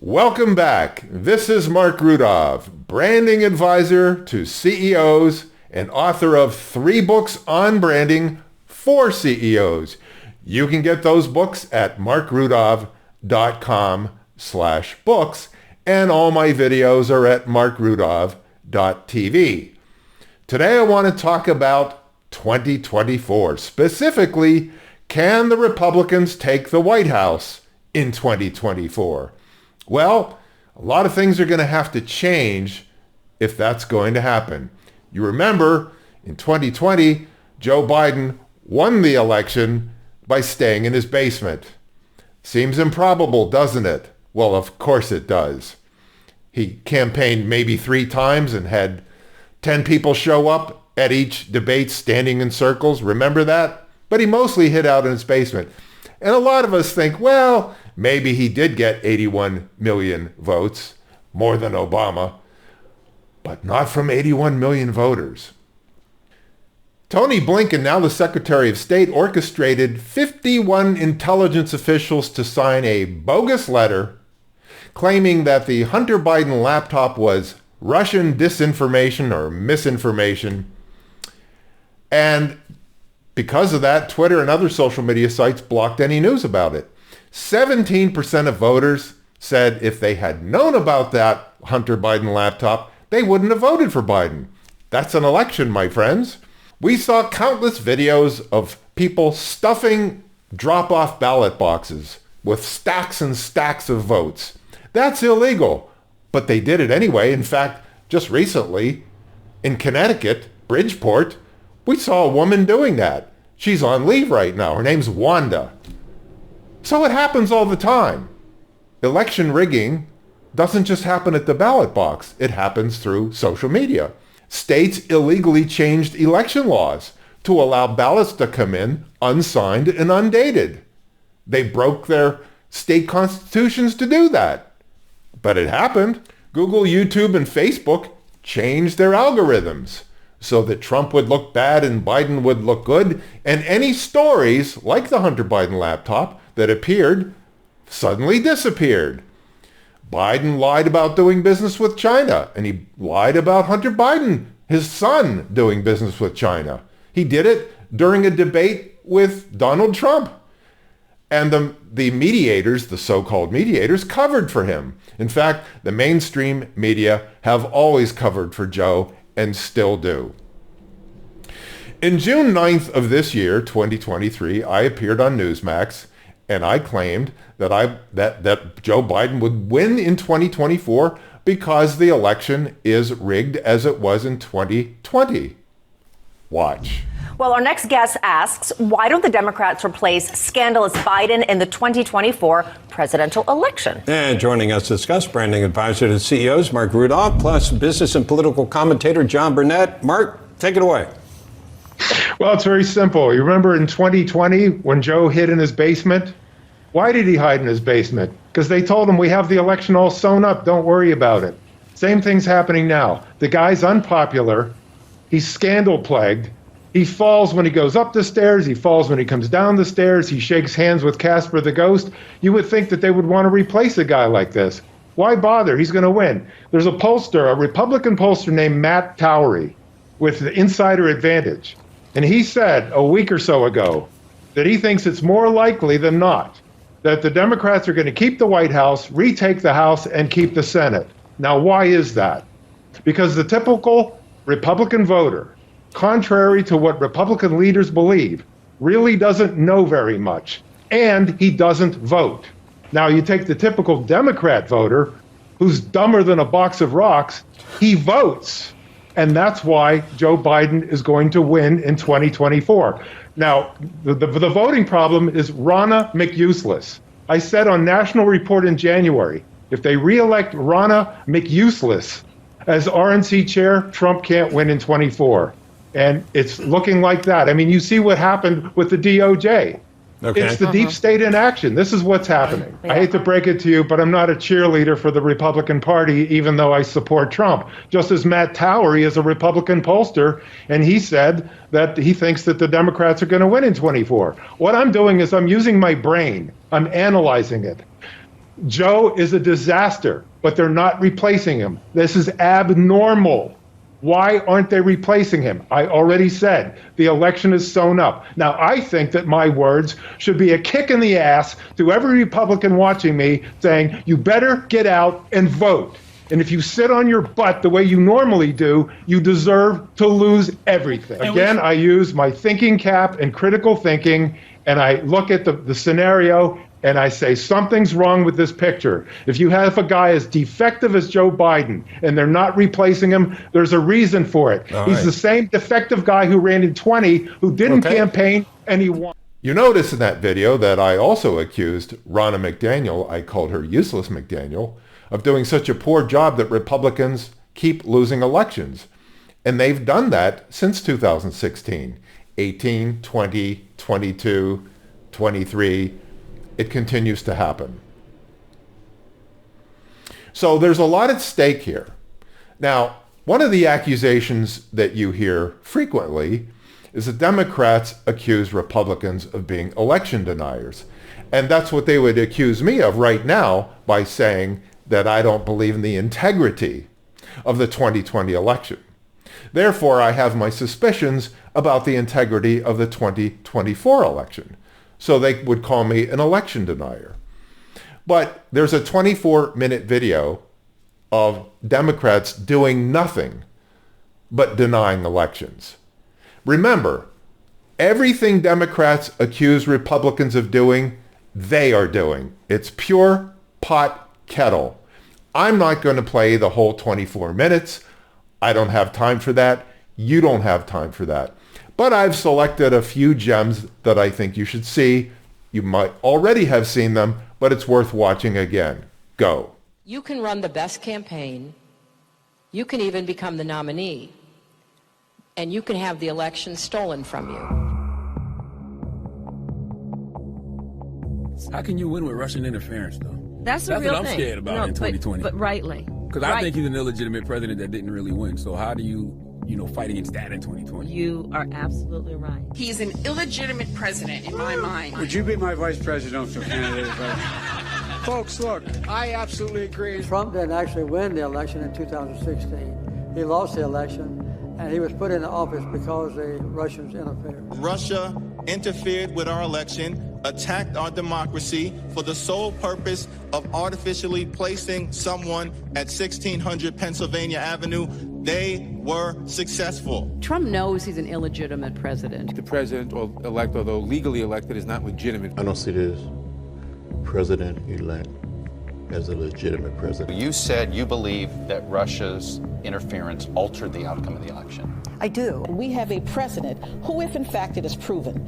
Welcome back. This is Marc Rudov, branding advisor to CEOs and author of 3 books on branding for CEOs. You can get those books at markrudov.com/books, and all my videos are at markrudov.tv. Today I want to talk about 2024. Specifically, can the Republicans take the White House in 2024? Well, a lot of things are going to have to change if that's going to happen. You remember, in 2020, Joe Biden won the election by staying in his basement. Seems improbable, doesn't it? Well, of course it does. He campaigned maybe 3 times and had 10 people show up at each debate standing in circles. Remember that? But he mostly hid out in his basement. And a lot of us think, well, maybe he did get 81 million votes, more than Obama, but not from 81 million voters. Tony Blinken, now the Secretary of State, orchestrated 51 intelligence officials to sign a bogus letter claiming that the Hunter Biden laptop was Russian disinformation or misinformation. And because of that, Twitter and other social media sites blocked any news about it. 17% of voters said if they had known about that Hunter Biden laptop, they wouldn't have voted for Biden. That's an election, my friends. We saw countless videos of people stuffing drop-off ballot boxes with stacks and stacks of votes. That's illegal, but they did it anyway. In fact, just recently in Connecticut, Bridgeport, we saw a woman doing that. She's on leave right now. Her name's Wanda. So it happens all the time. Election rigging doesn't just happen at the ballot box. It happens through social media. States illegally changed election laws to allow ballots to come in unsigned and undated. They broke their state constitutions to do that. But it happened. Google, YouTube, and Facebook changed their algorithms so that Trump would look bad and Biden would look good, and any stories like the Hunter Biden laptop that appeared suddenly disappeared. Biden lied about doing business with China, and he lied about Hunter Biden, his son, doing business with China. He did it during a debate with Donald Trump. And the mediators, the so-called mediators, covered for him. In fact, the mainstream media have always covered for Joe and still do. In June 9th of this year, 2023, I appeared on Newsmax and I claimed that Joe Biden would win in 2024 because the election is rigged as it was in 2020. Watch. Well, our next guest asks, why don't the Democrats replace scandalous Biden in the 2024 presidential election? And joining us to discuss, branding advisor to CEOs, Marc Rudov, plus business and political commentator John Burnett. Marc, take it away. Well, it's very simple. You remember in 2020 when Joe hid in his basement? Why did he hide in his basement? Because they told him we have the election all sewn up. Don't worry about it. Same thing's happening now. The guy's unpopular. He's scandal-plagued. He falls when he goes up the stairs. He falls when he comes down the stairs. He shakes hands with Casper the Ghost. You would think that they would want to replace a guy like this. Why bother? He's going to win. There's a pollster, a Republican pollster named Matt Towery with the Insider Advantage. And he said a week or so ago that he thinks it's more likely than not that the Democrats are going to keep the White House, retake the House, and keep the Senate. Now, why is that? Because the typical Republican voter, contrary to what Republican leaders believe, really doesn't know very much, and he doesn't vote. Now, you take the typical Democrat voter, who's dumber than a box of rocks, he votes, and that's why Joe Biden is going to win in 2024. Now, the voting problem is Ronna McUseless. I said on National Report in January, if they reelect Ronna McUseless as RNC chair, Trump can't win in 24. And it's looking like that. I mean, you see what happened with the DOJ. Okay. It's the deep state in action. This is what's happening. I hate to break it to you, but I'm not a cheerleader for the Republican Party, even though I support Trump. Just as Matt Towery is a Republican pollster, and he said that he thinks that the Democrats are going to win in 24. What I'm doing is I'm using my brain. I'm analyzing it. Joe is a disaster, but they're not replacing him. This is abnormal. Why aren't they replacing him? I already said the election is sewn up. Now, I think that my words should be a kick in the ass to every Republican watching me saying, you better get out and vote. And if you sit on your butt the way you normally do, you deserve to lose everything. Again, I use my thinking cap and critical thinking, and I look at the scenario and I say, something's wrong with this picture. If you have a guy as defective as Joe Biden and they're not replacing him, there's a reason for it. He's the same defective guy who ran in 20, who didn't campaign, and he won. You notice in that video that I also accused Ronna McDaniel, I called her Useless McDaniel, of doing such a poor job that Republicans keep losing elections. And they've done that since 2016, 18, 20, 22, 23. It continues to happen. So there's a lot at stake here. Now, one of the accusations that you hear frequently is that Democrats accuse Republicans of being election deniers. And that's what they would accuse me of right now by saying that I don't believe in the integrity of the 2020 election. Therefore, I have my suspicions about the integrity of the 2024 election. So they would call me an election denier. But there's a 24-minute video of Democrats doing nothing but denying elections. Remember, everything Democrats accuse Republicans of doing, they are doing. It's pure pot kettle. I'm not going to play the whole 24 minutes. I don't have time for that. You don't have time for that. But I've selected a few gems that I think you should see. You might already have seen them, but it's worth watching again. Go. You can run the best campaign. You can even become the nominee. And you can have the election stolen from you. How can you win with Russian interference, though? That's a real what I'm thing. scared about in 2020. But rightly. Because I think he's an illegitimate president that didn't really win. So how do you fight against that in 2020? You are absolutely right. He's an illegitimate president in my mind. Would you be my vice presidential candidate? Folks, look, I absolutely agree. Trump didn't actually win the election in 2016. He lost the election, and he was put into office because the Russians interfered. Russia interfered with our election, attacked our democracy for the sole purpose of artificially placing someone at 1600 Pennsylvania Avenue. They were successful. Trump knows he's an illegitimate president. The president-elect, although legally elected, is not legitimate. I don't see this president-elect as a legitimate president. You said you believe that Russia's interference altered the outcome of the election. I do. We have a president who, if in fact it is proven,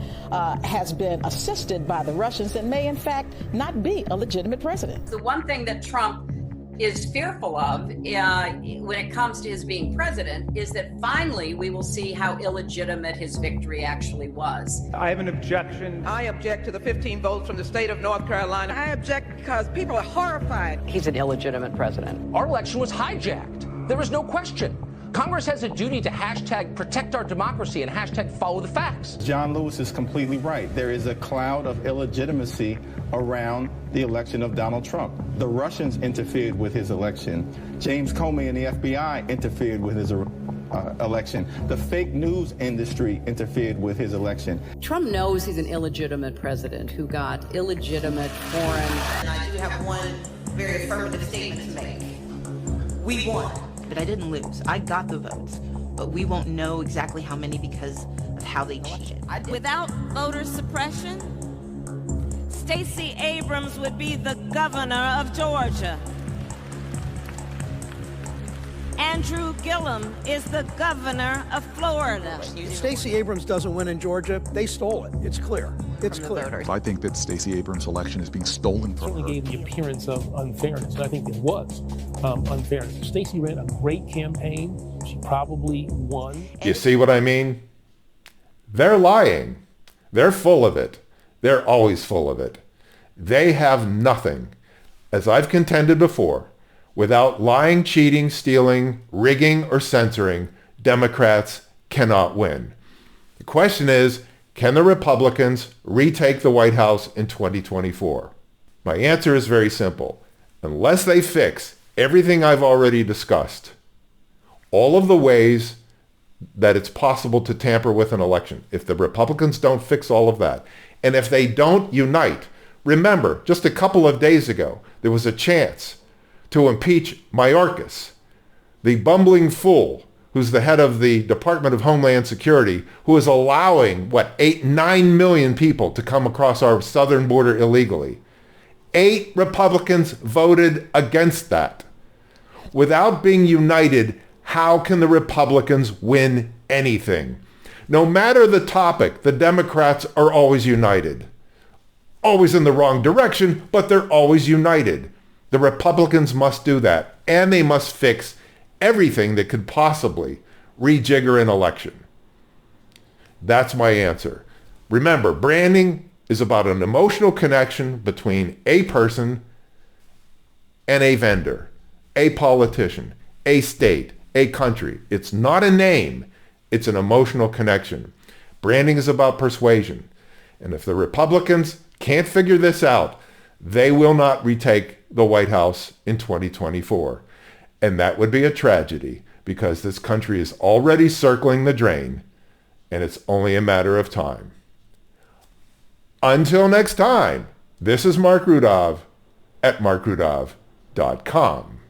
has been assisted by the Russians and may in fact not be a legitimate president. The one thing that Trump is fearful of when it comes to his being president is that finally we will see how illegitimate his victory actually was. I have an objection. I object to the 15 votes from the state of North Carolina. I object because people are horrified. He's an illegitimate president. Our election was hijacked. There is no question. Congress has a duty to hashtag protect our democracy and hashtag follow the facts. John Lewis is completely right. There is a cloud of illegitimacy around the election of Donald Trump. The Russians interfered with his election. James Comey and the FBI interfered with his election. The fake news industry interfered with his election. Trump knows he's an illegitimate president who got illegitimate foreign. And I do have one very affirmative statement to make. We won. But I didn't lose. I got the votes. But we won't know exactly how many because of how they cheated. Without voter suppression, Stacey Abrams would be the governor of Georgia. Andrew Gillum is the governor of Florida. If Stacey Abrams doesn't win in Georgia, they stole it. It's clear. It's clear. I think that Stacey Abrams' election is being stolen from her. Certainly gave the appearance of unfairness, and I think there was unfairness. Stacey ran a great campaign. She probably won. You see what I mean? They're lying. They're full of it. They're always full of it. They have nothing, as I've contended before. Without lying, cheating, stealing, rigging, or censoring, Democrats cannot win. The question is, can the Republicans retake the White House in 2024? My answer is very simple. unless they fix everything I've already discussed, all of the ways that it's possible to tamper with an election, if the Republicans don't fix all of that, and if they don't unite, remember, just a couple of days ago, there was a chance to impeach Mayorkas, the bumbling fool who's the head of the Department of Homeland Security, who is allowing, 9 million people to come across our southern border illegally. 8 Republicans voted against that. Without being united, how can the Republicans win anything? No matter the topic, the Democrats are always united. Always in the wrong direction, but they're always united. The Republicans must do that, and they must fix everything that could possibly rejigger an election. That's my answer. Remember, branding is about an emotional connection between a person and a vendor, a politician, a state, a country. It's not a name. It's an emotional connection. Branding is about persuasion. And if the Republicans can't figure this out, they will not retake the White House in 2024. And that would be a tragedy because this country is already circling the drain, and it's only a matter of time. Until next time, this is Marc Rudov at marcrudov.com.